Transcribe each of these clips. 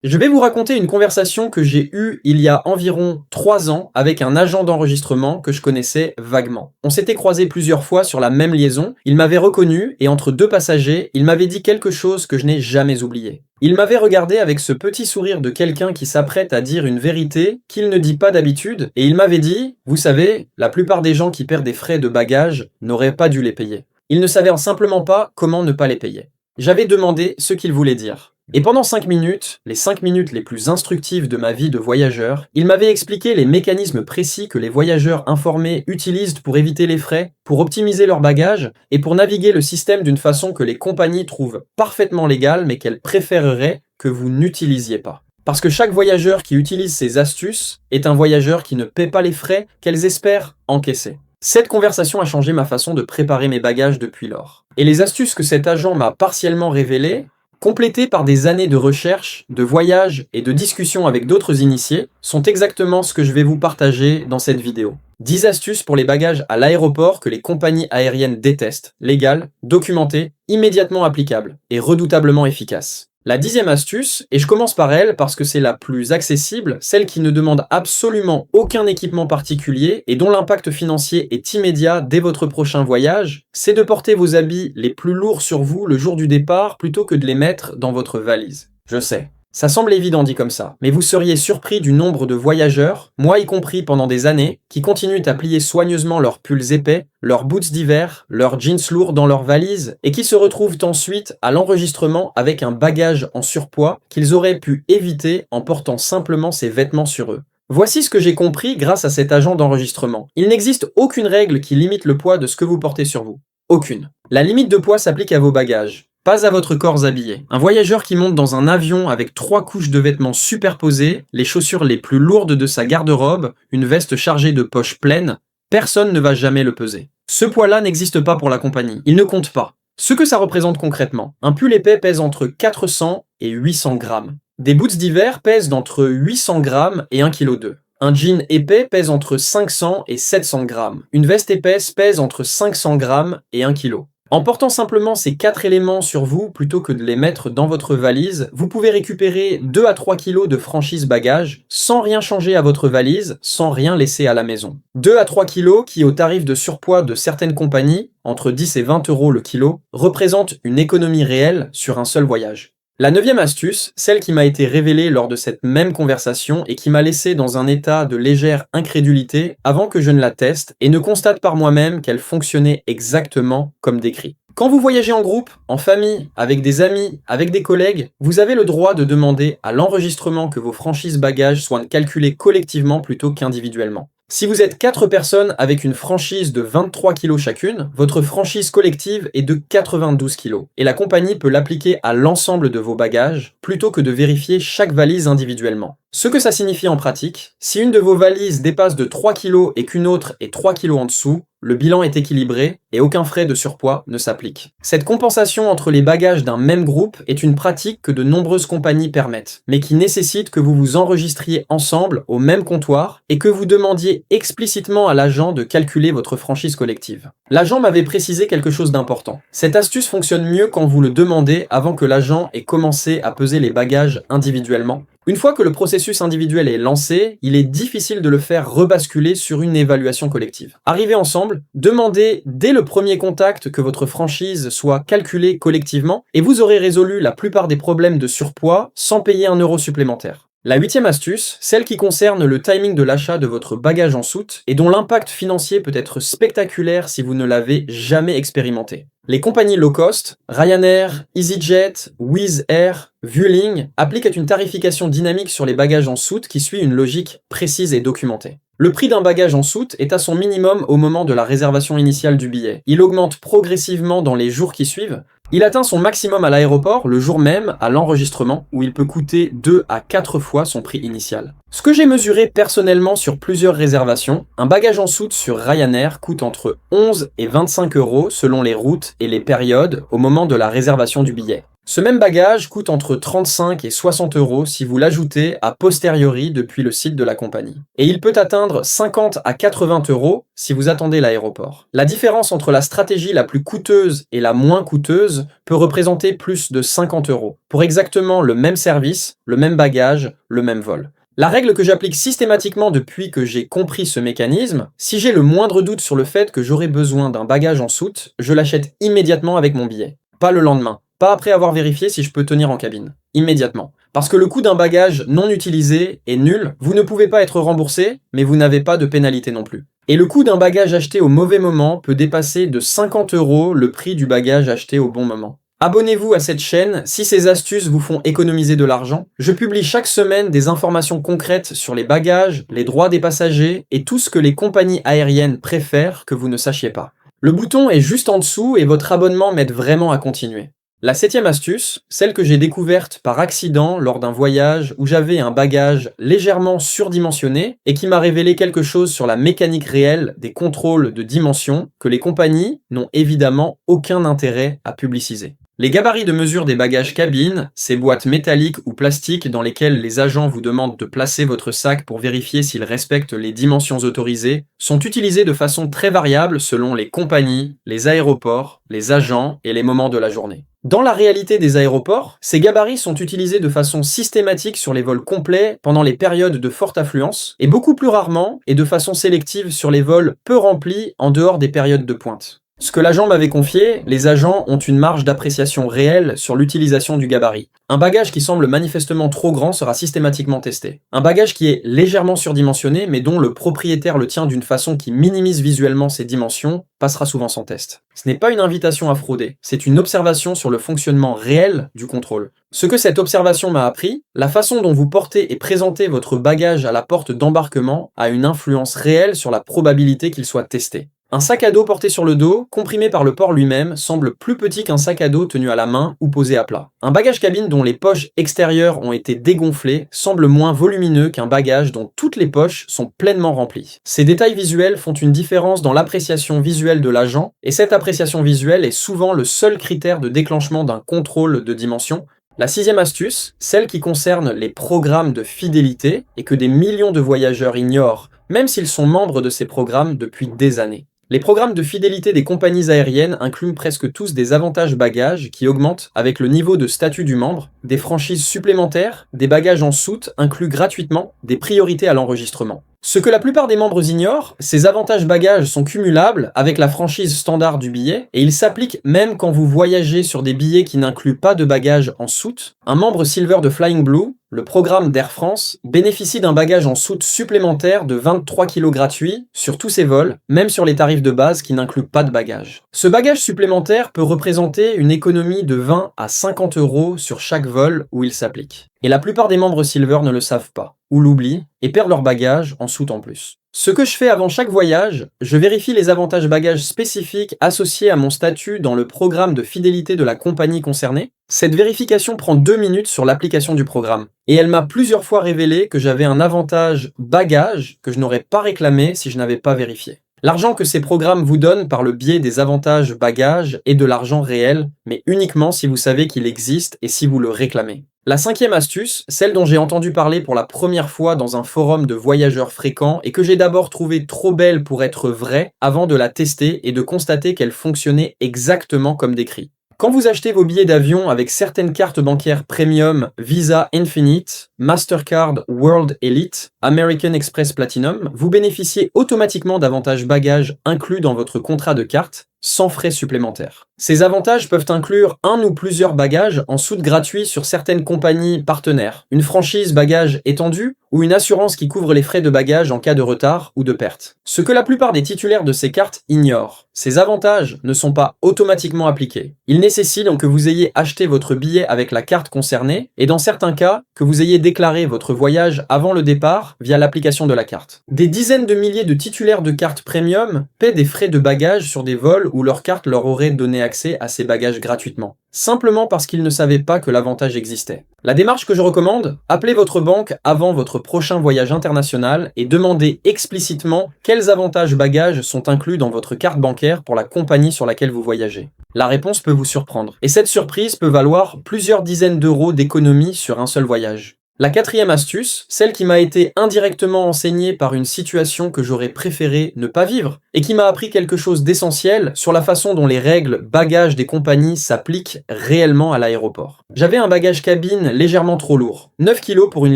Je vais vous raconter une conversation que j'ai eue il y a environ 3 ans avec un agent d'enregistrement que je connaissais vaguement. On s'était croisés plusieurs fois sur la même liaison, il m'avait reconnu et entre deux passagers, il m'avait dit quelque chose que je n'ai jamais oublié. Il m'avait regardé avec ce petit sourire de quelqu'un qui s'apprête à dire une vérité qu'il ne dit pas d'habitude et il m'avait dit « Vous savez, la plupart des gens qui perdent des frais de bagages n'auraient pas dû les payer. » Ils ne savaient simplement pas comment ne pas les payer. J'avais demandé ce qu'il voulait dire. Et pendant 5 minutes, les 5 minutes les plus instructives de ma vie de voyageur, il m'avait expliqué les mécanismes précis que les voyageurs informés utilisent pour éviter les frais, pour optimiser leur bagage et pour naviguer le système d'une façon que les compagnies trouvent parfaitement légale mais qu'elles préféreraient que vous n'utilisiez pas. Parce que chaque voyageur qui utilise ces astuces est un voyageur qui ne paie pas les frais qu'elles espèrent encaisser. Cette conversation a changé ma façon de préparer mes bagages depuis lors. Et les astuces que cet agent m'a partiellement révélées, complétées par des années de recherche, de voyages et de discussions avec d'autres initiés, sont exactement ce que je vais vous partager dans cette vidéo. 10 astuces pour les bagages à l'aéroport que les compagnies aériennes détestent, légales, documentées, immédiatement applicables et redoutablement efficaces. La 10e astuce, et je commence par elle parce que c'est la plus accessible, celle qui ne demande absolument aucun équipement particulier et dont l'impact financier est immédiat dès votre prochain voyage, c'est de porter vos habits les plus lourds sur vous le jour du départ plutôt que de les mettre dans votre valise. Je sais. Ça semble évident dit comme ça, mais vous seriez surpris du nombre de voyageurs, moi y compris pendant des années, qui continuent à plier soigneusement leurs pulls épais, leurs boots d'hiver, leurs jeans lourds dans leurs valises, et qui se retrouvent ensuite à l'enregistrement avec un bagage en surpoids qu'ils auraient pu éviter en portant simplement ces vêtements sur eux. Voici ce que j'ai compris grâce à cet agent d'enregistrement. Il n'existe aucune règle qui limite le poids de ce que vous portez sur vous. Aucune. La limite de poids s'applique à vos bagages. Pas à votre corps habillé. Un voyageur qui monte dans un avion avec 3 couches de vêtements superposées, les chaussures les plus lourdes de sa garde-robe, une veste chargée de poches pleines, personne ne va jamais le peser. Ce poids-là n'existe pas pour la compagnie. Il ne compte pas. Ce que ça représente concrètement, un pull épais pèse entre 400 et 800 grammes. Des boots d'hiver pèsent d'entre 800 grammes et 1,2 kg. Un jean épais pèse entre 500 et 700 grammes. Une veste épaisse pèse entre 500 grammes et 1 kg. En portant simplement ces 4 éléments sur vous, plutôt que de les mettre dans votre valise, vous pouvez récupérer 2 à 3 kg de franchise bagage, sans rien changer à votre valise, sans rien laisser à la maison. 2 à 3 kg qui, au tarif de surpoids de certaines compagnies, entre 10 et 20 € le kilo, représentent une économie réelle sur un seul voyage. La 9e astuce, celle qui m'a été révélée lors de cette même conversation et qui m'a laissé dans un état de légère incrédulité avant que je ne la teste et ne constate par moi-même qu'elle fonctionnait exactement comme décrit. Quand vous voyagez en groupe, en famille, avec des amis, avec des collègues, vous avez le droit de demander à l'enregistrement que vos franchises bagages soient calculées collectivement plutôt qu'individuellement. Si vous êtes 4 personnes avec une franchise de 23 kg chacune, votre franchise collective est de 92 kg et la compagnie peut l'appliquer à l'ensemble de vos bagages plutôt que de vérifier chaque valise individuellement. Ce que ça signifie en pratique, si une de vos valises dépasse de 3 kg et qu'une autre est 3 kg en dessous, le bilan est équilibré et aucun frais de surpoids ne s'applique. Cette compensation entre les bagages d'un même groupe est une pratique que de nombreuses compagnies permettent, mais qui nécessite que vous vous enregistriez ensemble au même comptoir et que vous demandiez explicitement à l'agent de calculer votre franchise collective. L'agent m'avait précisé quelque chose d'important. Cette astuce fonctionne mieux quand vous le demandez avant que l'agent ait commencé à peser les bagages individuellement. Une fois que le processus individuel est lancé, il est difficile de le faire rebasculer sur une évaluation collective. Arrivez ensemble, demandez dès le premier contact que votre franchise soit calculée collectivement et vous aurez résolu la plupart des problèmes de surpoids sans payer 1 € supplémentaire. La 8e astuce, celle qui concerne le timing de l'achat de votre bagage en soute et dont l'impact financier peut être spectaculaire si vous ne l'avez jamais expérimenté. Les compagnies low cost, Ryanair, EasyJet, Wizz Air, Vueling, appliquent une tarification dynamique sur les bagages en soute qui suit une logique précise et documentée. Le prix d'un bagage en soute est à son minimum au moment de la réservation initiale du billet. Il augmente progressivement dans les jours qui suivent. Il atteint son maximum à l'aéroport le jour même à l'enregistrement où il peut coûter 2 à 4 fois son prix initial. Ce que j'ai mesuré personnellement sur plusieurs réservations, un bagage en soute sur Ryanair coûte entre 11 et 25 € selon les routes et les périodes au moment de la réservation du billet. Ce même bagage coûte entre 35 et 60 € si vous l'ajoutez a posteriori depuis le site de la compagnie. Et il peut atteindre 50 à 80 € si vous attendez l'aéroport. La différence entre la stratégie la plus coûteuse et la moins coûteuse peut représenter plus de 50 € pour exactement le même service, le même bagage, le même vol. La règle que j'applique systématiquement depuis que j'ai compris ce mécanisme, si j'ai le moindre doute sur le fait que j'aurai besoin d'un bagage en soute, je l'achète immédiatement avec mon billet. Pas le lendemain. Pas après avoir vérifié si je peux tenir en cabine. Immédiatement. Parce que le coût d'un bagage non utilisé est nul, vous ne pouvez pas être remboursé, mais vous n'avez pas de pénalité non plus. Et le coût d'un bagage acheté au mauvais moment peut dépasser de 50 € le prix du bagage acheté au bon moment. Abonnez-vous à cette chaîne si ces astuces vous font économiser de l'argent. Je publie chaque semaine des informations concrètes sur les bagages, les droits des passagers et tout ce que les compagnies aériennes préfèrent que vous ne sachiez pas. Le bouton est juste en dessous et votre abonnement m'aide vraiment à continuer. La 7e astuce, celle que j'ai découverte par accident lors d'un voyage où j'avais un bagage légèrement surdimensionné et qui m'a révélé quelque chose sur la mécanique réelle des contrôles de dimension que les compagnies n'ont évidemment aucun intérêt à publiciser. Les gabarits de mesure des bagages cabine, ces boîtes métalliques ou plastiques dans lesquelles les agents vous demandent de placer votre sac pour vérifier s'il respecte les dimensions autorisées, sont utilisés de façon très variable selon les compagnies, les aéroports, les agents et les moments de la journée. Dans la réalité des aéroports, ces gabarits sont utilisés de façon systématique sur les vols complets pendant les périodes de forte affluence et beaucoup plus rarement et de façon sélective sur les vols peu remplis en dehors des périodes de pointe. Ce que l'agent m'avait confié, les agents ont une marge d'appréciation réelle sur l'utilisation du gabarit. Un bagage qui semble manifestement trop grand sera systématiquement testé. Un bagage qui est légèrement surdimensionné mais dont le propriétaire le tient d'une façon qui minimise visuellement ses dimensions passera souvent sans test. Ce n'est pas une invitation à frauder, c'est une observation sur le fonctionnement réel du contrôle. Ce que cette observation m'a appris, la façon dont vous portez et présentez votre bagage à la porte d'embarquement a une influence réelle sur la probabilité qu'il soit testé. Un sac à dos porté sur le dos, comprimé par le port lui-même, semble plus petit qu'un sac à dos tenu à la main ou posé à plat. Un bagage cabine dont les poches extérieures ont été dégonflées semble moins volumineux qu'un bagage dont toutes les poches sont pleinement remplies. Ces détails visuels font une différence dans l'appréciation visuelle de l'agent, et cette appréciation visuelle est souvent le seul critère de déclenchement d'un contrôle de dimension. La 6e astuce, celle qui concerne les programmes de fidélité et que des millions de voyageurs ignorent, même s'ils sont membres de ces programmes depuis des années. Les programmes de fidélité des compagnies aériennes incluent presque tous des avantages bagages qui augmentent avec le niveau de statut du membre, des franchises supplémentaires, des bagages en soute inclus gratuitement, des priorités à l'enregistrement. Ce que la plupart des membres ignorent, ces avantages bagages sont cumulables avec la franchise standard du billet et ils s'appliquent même quand vous voyagez sur des billets qui n'incluent pas de bagages en soute. Un membre Silver de Flying Blue, le programme d'Air France, bénéficie d'un bagage en soute supplémentaire de 23 kg gratuit sur tous ses vols, même sur les tarifs de base qui n'incluent pas de bagages. Ce bagage supplémentaire peut représenter une économie de 20 à 50 € sur chaque vol où il s'applique. Et la plupart des membres Silver ne le savent pas, ou l'oublient, et perdent leur bagage en soute en plus. Ce que je fais avant chaque voyage, je vérifie les avantages bagages spécifiques associés à mon statut dans le programme de fidélité de la compagnie concernée. Cette vérification prend 2 minutes sur l'application du programme. Et elle m'a plusieurs fois révélé que j'avais un avantage bagage que je n'aurais pas réclamé si je n'avais pas vérifié. L'argent que ces programmes vous donnent par le biais des avantages bagages est de l'argent réel, mais uniquement si vous savez qu'il existe et si vous le réclamez. La 5e astuce, celle dont j'ai entendu parler pour la première fois dans un forum de voyageurs fréquents et que j'ai d'abord trouvée trop belle pour être vraie avant de la tester et de constater qu'elle fonctionnait exactement comme décrit. Quand vous achetez vos billets d'avion avec certaines cartes bancaires premium Visa Infinite, Mastercard World Elite, American Express Platinum, vous bénéficiez automatiquement d'avantages bagages inclus dans votre contrat de carte, sans frais supplémentaires. Ces avantages peuvent inclure un ou plusieurs bagages en soute gratuit sur certaines compagnies partenaires, une franchise bagages étendue ou une assurance qui couvre les frais de bagages en cas de retard ou de perte. Ce que la plupart des titulaires de ces cartes ignorent, ces avantages ne sont pas automatiquement appliqués. Ils nécessitent donc que vous ayez acheté votre billet avec la carte concernée et dans certains cas, que vous ayez déclaré votre voyage avant le départ part via l'application de la carte. Des dizaines de milliers de titulaires de cartes premium paient des frais de bagages sur des vols où leur carte leur aurait donné accès à ces bagages gratuitement, simplement parce qu'ils ne savaient pas que l'avantage existait. La démarche que je recommande, appelez votre banque avant votre prochain voyage international et demandez explicitement quels avantages bagages sont inclus dans votre carte bancaire pour la compagnie sur laquelle vous voyagez. La réponse peut vous surprendre, et cette surprise peut valoir plusieurs dizaines d'euros d'économie sur un seul voyage. La quatrième astuce, celle qui m'a été indirectement enseignée par une situation que j'aurais préféré ne pas vivre, et qui m'a appris quelque chose d'essentiel sur la façon dont les règles bagages des compagnies s'appliquent réellement à l'aéroport. J'avais un bagage cabine légèrement trop lourd, 9 kg pour une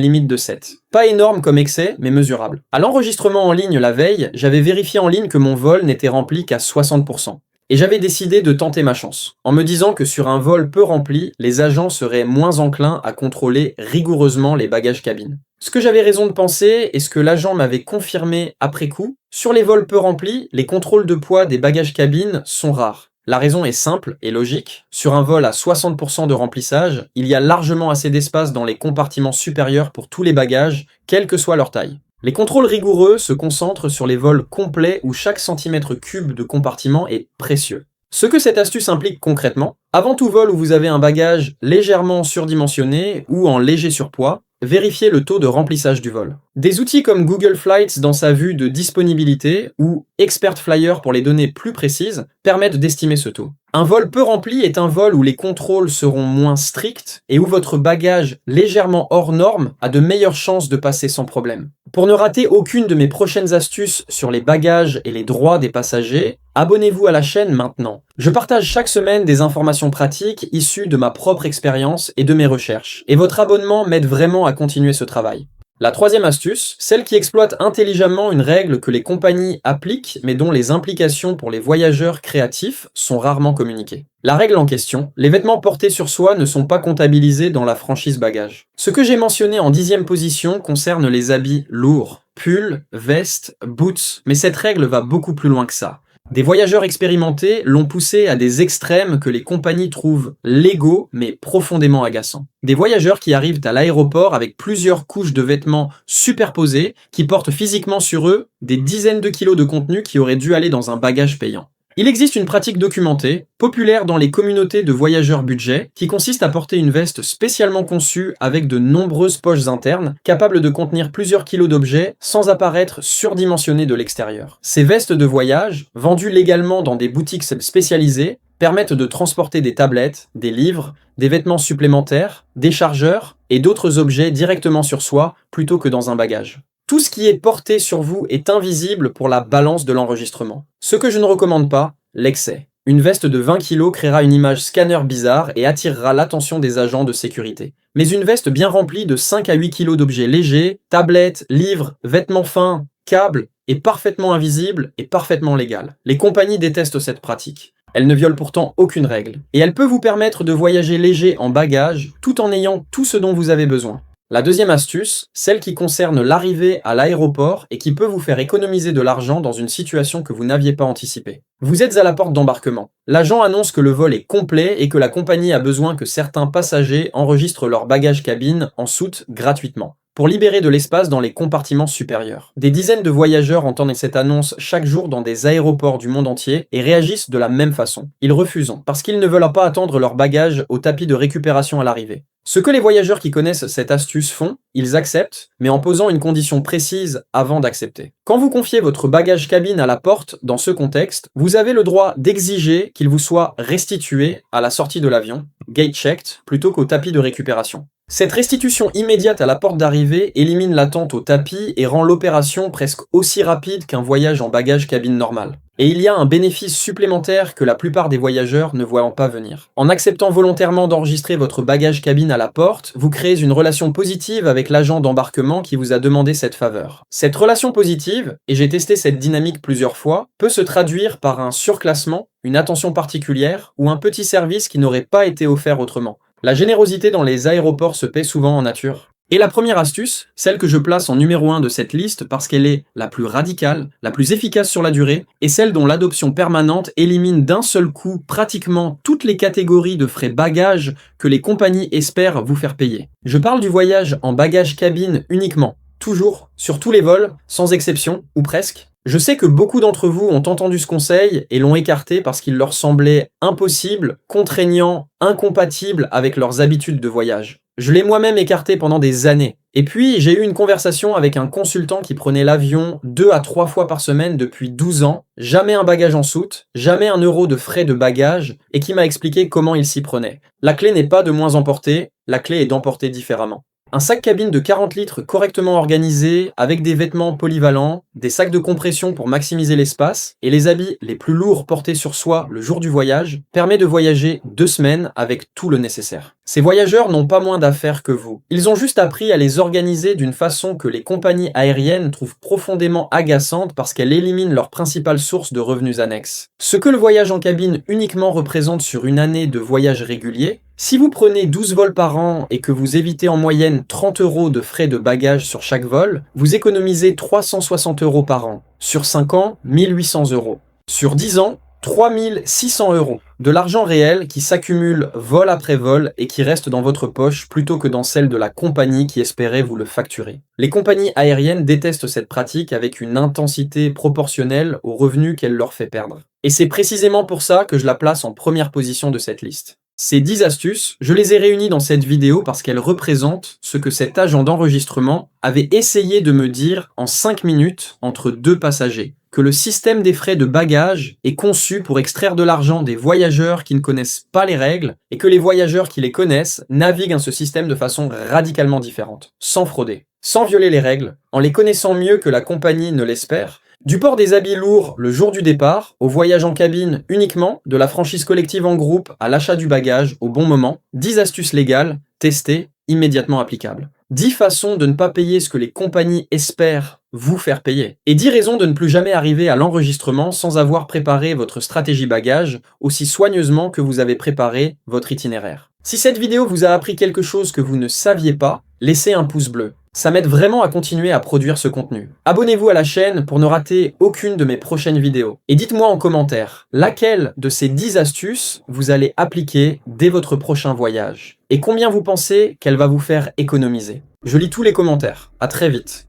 limite de 7. Pas énorme comme excès, mais mesurable. À l'enregistrement en ligne la veille, j'avais vérifié en ligne que mon vol n'était rempli qu'à 60%. Et j'avais décidé de tenter ma chance, en me disant que sur un vol peu rempli, les agents seraient moins enclins à contrôler rigoureusement les bagages cabine. Ce que j'avais raison de penser, et ce que l'agent m'avait confirmé après coup, sur les vols peu remplis, les contrôles de poids des bagages cabine sont rares. La raison est simple et logique. Sur un vol à 60% de remplissage, il y a largement assez d'espace dans les compartiments supérieurs pour tous les bagages, quelle que soit leur taille. Les contrôles rigoureux se concentrent sur les vols complets où chaque centimètre cube de compartiment est précieux. Ce que cette astuce implique concrètement, avant tout vol où vous avez un bagage légèrement surdimensionné ou en léger surpoids, vérifiez le taux de remplissage du vol. Des outils comme Google Flights dans sa vue de disponibilité ou Expert Flyer pour les données plus précises permettent d'estimer ce taux. Un vol peu rempli est un vol où les contrôles seront moins stricts et où votre bagage légèrement hors norme a de meilleures chances de passer sans problème. Pour ne rater aucune de mes prochaines astuces sur les bagages et les droits des passagers, abonnez-vous à la chaîne maintenant. Je partage chaque semaine des informations pratiques issues de ma propre expérience et de mes recherches, et votre abonnement m'aide vraiment à continuer ce travail. La troisième astuce, celle qui exploite intelligemment une règle que les compagnies appliquent mais dont les implications pour les voyageurs créatifs sont rarement communiquées. La règle en question, les vêtements portés sur soi ne sont pas comptabilisés dans la franchise bagage. Ce que j'ai mentionné en 10e position concerne les habits lourds, pulls, vestes, boots, mais cette règle va beaucoup plus loin que ça. Des voyageurs expérimentés l'ont poussé à des extrêmes que les compagnies trouvent légaux mais profondément agaçants. Des voyageurs qui arrivent à l'aéroport avec plusieurs couches de vêtements superposées qui portent physiquement sur eux des dizaines de kilos de contenu qui auraient dû aller dans un bagage payant. Il existe une pratique documentée, populaire dans les communautés de voyageurs budget, qui consiste à porter une veste spécialement conçue avec de nombreuses poches internes, capables de contenir plusieurs kilos d'objets sans apparaître surdimensionnées de l'extérieur. Ces vestes de voyage, vendues légalement dans des boutiques spécialisées, permettent de transporter des tablettes, des livres, des vêtements supplémentaires, des chargeurs et d'autres objets directement sur soi plutôt que dans un bagage. Tout ce qui est porté sur vous est invisible pour la balance de l'enregistrement. Ce que je ne recommande pas, l'excès. Une veste de 20 kg créera une image scanner bizarre et attirera l'attention des agents de sécurité. Mais une veste bien remplie de 5 à 8 kg d'objets légers, tablettes, livres, vêtements fins, câbles, est parfaitement invisible et parfaitement légale. Les compagnies détestent cette pratique. Elle ne viole pourtant aucune règle. Et elle peut vous permettre de voyager léger en bagage tout en ayant tout ce dont vous avez besoin. La deuxième astuce, celle qui concerne l'arrivée à l'aéroport et qui peut vous faire économiser de l'argent dans une situation que vous n'aviez pas anticipée. Vous êtes à la porte d'embarquement. L'agent annonce que le vol est complet et que la compagnie a besoin que certains passagers enregistrent leur bagage cabine en soute gratuitement, pour libérer de l'espace dans les compartiments supérieurs. Des dizaines de voyageurs entendent cette annonce chaque jour dans des aéroports du monde entier et réagissent de la même façon. Ils refusent, parce qu'ils ne veulent pas attendre leur bagage au tapis de récupération à l'arrivée. Ce que les voyageurs qui connaissent cette astuce font, ils acceptent, mais en posant une condition précise avant d'accepter. Quand vous confiez votre bagage cabine à la porte, dans ce contexte, vous avez le droit d'exiger qu'il vous soit restitué à la sortie de l'avion, gate-checked, plutôt qu'au tapis de récupération. Cette restitution immédiate à la porte d'arrivée élimine l'attente au tapis et rend l'opération presque aussi rapide qu'un voyage en bagage cabine normal. Et il y a un bénéfice supplémentaire que la plupart des voyageurs ne voient pas venir. En acceptant volontairement d'enregistrer votre bagage cabine à la porte, vous créez une relation positive avec l'agent d'embarquement qui vous a demandé cette faveur. Cette relation positive, et j'ai testé cette dynamique plusieurs fois, peut se traduire par un surclassement, une attention particulière ou un petit service qui n'aurait pas été offert autrement. La générosité dans les aéroports se paie souvent en nature. Et la première astuce, celle que je place en numéro 1 de cette liste parce qu'elle est la plus radicale, la plus efficace sur la durée, et celle dont l'adoption permanente élimine d'un seul coup pratiquement toutes les catégories de frais bagages que les compagnies espèrent vous faire payer. Je parle du voyage en bagage cabine uniquement. toujours, sur tous les vols, sans exception, ou presque. Je sais que beaucoup d'entre vous ont entendu ce conseil et l'ont écarté parce qu'il leur semblait impossible, contraignant, incompatible avec leurs habitudes de voyage. Je l'ai moi-même écarté pendant des années. Et puis, j'ai eu une conversation avec un consultant qui prenait l'avion 2 à 3 fois par semaine depuis 12 ans, jamais un bagage en soute, jamais 1 euro de frais de bagage, et qui m'a expliqué comment il s'y prenait. La clé n'est pas de moins emporter, la clé est d'emporter différemment. Un sac cabine de 40 litres correctement organisé, avec des vêtements polyvalents, des sacs de compression pour maximiser l'espace, et les habits les plus lourds portés sur soi le jour du voyage, permet de voyager 2 semaines avec tout le nécessaire. Ces voyageurs n'ont pas moins d'affaires que vous. Ils ont juste appris à les organiser d'une façon que les compagnies aériennes trouvent profondément agaçante parce qu'elle élimine leur principale source de revenus annexes. Ce que le voyage en cabine uniquement représente sur une année de voyage régulier, si vous prenez 12 vols par an et que vous évitez en moyenne 30 € de frais de bagages sur chaque vol, vous économisez 360 € par an. Sur 5 ans, 1800 €. Sur 10 ans, 3600 €. De l'argent réel qui s'accumule vol après vol et qui reste dans votre poche plutôt que dans celle de la compagnie qui espérait vous le facturer. Les compagnies aériennes détestent cette pratique avec une intensité proportionnelle aux revenus qu'elle leur fait perdre. Et c'est précisément pour ça que je la place en première position de cette liste. Ces 10 astuces, je les ai réunies dans cette vidéo parce qu'elles représentent ce que cet agent d'enregistrement avait essayé de me dire en 5 minutes entre 2 passagers. Que le système des frais de bagages est conçu pour extraire de l'argent des voyageurs qui ne connaissent pas les règles et que les voyageurs qui les connaissent naviguent dans ce système de façon radicalement différente, sans frauder, sans violer les règles, en les connaissant mieux que la compagnie ne l'espère. Du port des habits lourds le jour du départ, au voyage en cabine uniquement, de la franchise collective en groupe à l'achat du bagage au bon moment, 10 astuces légales, testées, immédiatement applicables. 10 façons de ne pas payer ce que les compagnies espèrent vous faire payer. Et 10 raisons de ne plus jamais arriver à l'enregistrement sans avoir préparé votre stratégie bagage aussi soigneusement que vous avez préparé votre itinéraire. Si cette vidéo vous a appris quelque chose que vous ne saviez pas, laissez un pouce bleu. Ça m'aide vraiment à continuer à produire ce contenu. Abonnez-vous à la chaîne pour ne rater aucune de mes prochaines vidéos. Et dites-moi en commentaire, laquelle de ces 10 astuces vous allez appliquer dès votre prochain voyage? Et combien vous pensez qu'elle va vous faire économiser? Je lis tous les commentaires. À très vite.